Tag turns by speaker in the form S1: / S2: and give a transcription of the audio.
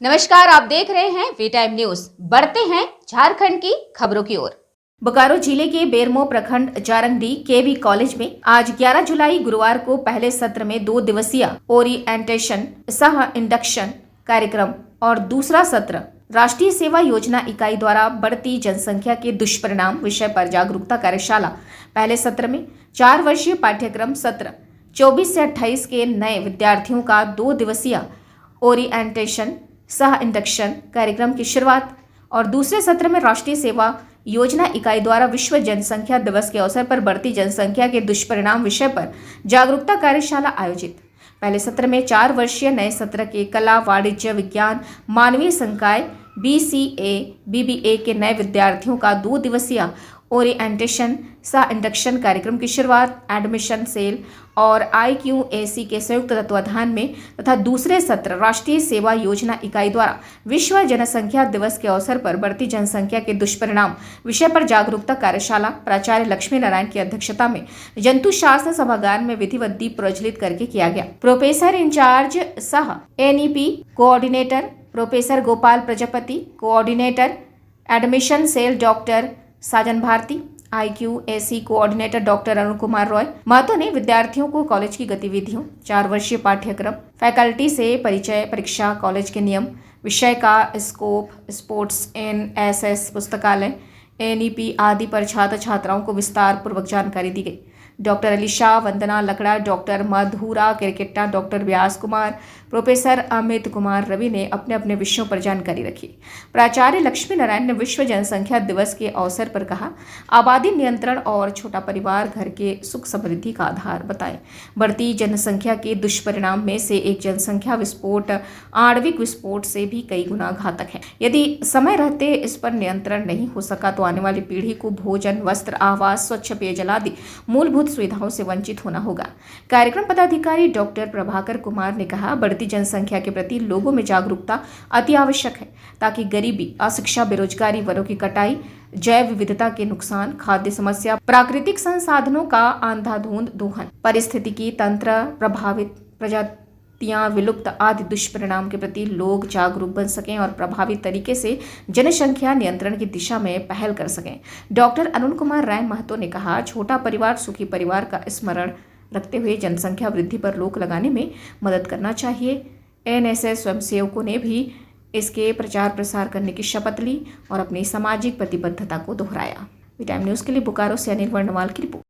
S1: नमस्कार, आप देख रहे हैं वी टाइम न्यूज। बढ़ते हैं झारखंड की खबरों की ओर। बोकारो जिले के बेरमो प्रखंड जारंगडी केवी कॉलेज में आज 11 जुलाई गुरुवार को पहले सत्र में 2 दिवसीय ओरिएंटेशन सह इंडक्शन कार्यक्रम और दूसरा सत्र राष्ट्रीय सेवा योजना इकाई द्वारा बढ़ती जनसंख्या के दुष्परिणाम विषय पर जागरूकता कार्यशाला। पहले सत्र में 4 वर्षीय पाठ्यक्रम सत्र 24 से 28 के नए विद्यार्थियों का 2 दिवसीय ओरिएंटेशन सह इंडक्शन कार्यक्रम की शुरुआत और दूसरे सत्र में राष्ट्रीय सेवा योजना इकाई द्वारा विश्व जनसंख्या दिवस के अवसर पर बढ़ती जनसंख्या के दुष्परिणाम विषय पर जागरूकता कार्यशाला आयोजित। पहले सत्र में 4 वर्षीय नए सत्र के कला, वाणिज्य, विज्ञान, मानवीय संकाय BCA BBA के नए विद्यार्थियों का 2 दिवसीय ओरिएंटेशन सह इंडक्शन कार्यक्रम की शुरुआत एडमिशन सेल और IQAC के संयुक्त तत्वाधान में तथा दूसरे सत्र राष्ट्रीय सेवा योजना इकाई द्वारा विश्व जनसंख्या दिवस के अवसर पर बढ़ती जनसंख्या के दुष्परिणाम विषय पर जागरूकता कार्यशाला प्राचार्य लक्ष्मी नारायण की अध्यक्षता में जंतु शास्त्र सभागार में विधिवत दीप प्रज्वलित करके किया गया। प्रोफेसर इंचार्ज सह NEP coordinator professor Gopal Prajapati, coordinator admission cell doctor Sajan Bharti, IQAC coordinator doctor Arun Kumar Roy Mahato ने विद्यार्थियों को कॉलेज की गतिविधियों, 4 वर्षीय पाठ्यक्रम, फैकल्टी से परिचय, परीक्षा, कॉलेज के नियम, विषय का स्कोप, स्पोर्ट्स, NSS, पुस्तकालय, NEP आदि पर छात्र छात्राओं को विस्तार पूर्वक जानकारी दी गई। डॉक्टर अलीशा वंदना लकड़ा, डॉक्टर मधुरा किरकिट्टा, डॉक्टर व्यास कुमार, प्रोफेसर अमित कुमार रवि ने अपने अपने विषयों पर जानकारी रखी। प्राचार्य लक्ष्मी नारायण ने विश्व जनसंख्या दिवस के अवसर पर कहा, आबादी नियंत्रण और छोटा परिवार घर के सुख समृद्धि का आधार बताएं। बढ़ती जनसंख्या के दुष्परिणाम में से एक जनसंख्या विस्फोट आणविक विस्फोट से भी कई गुना घातक है। यदि समय रहते इस पर नियंत्रण नहीं हो सका तो आने वाली पीढ़ी को भोजन, वस्त्र, आवास, स्वच्छ पेयजल आदि मूलभूत सुविधाओं से वंचित होना होगा। कार्यक्रम पदाधिकारी डॉक्टर प्रभाकर कुमार ने कहा, बढ़ती जनसंख्या के प्रति लोगों में जागरूकता अति आवश्यक है ताकि गरीबी, अशिक्षा, बेरोजगारी, वनों की कटाई, जैव विविधता के नुकसान, खाद्य समस्या, प्राकृतिक संसाधनों का अंधाधुंध दोहन, पारिस्थितिकी तंत्र प्रभावित, प्रजातियां विलुप्त आदि दुष्परिणाम के प्रति लोग जागरूक बन सकें और प्रभावी तरीके से जनसंख्या नियंत्रण की दिशा में पहल कर सकें। डॉक्टर अरुण कुमार राय महतो ने कहा, छोटा परिवार सुखी परिवार का स्मरण रखते हुए जनसंख्या वृद्धि पर रोक लगाने में मदद करना चाहिए। NSS स्वयंसेवकों ने भी इसके प्रचार प्रसार करने की शपथ ली और अपनी सामाजिक प्रतिबद्धता को दोहराया। वी टाइम न्यूज़ के लिए बोकारो से अनिल वर्णवाल की रिपोर्ट।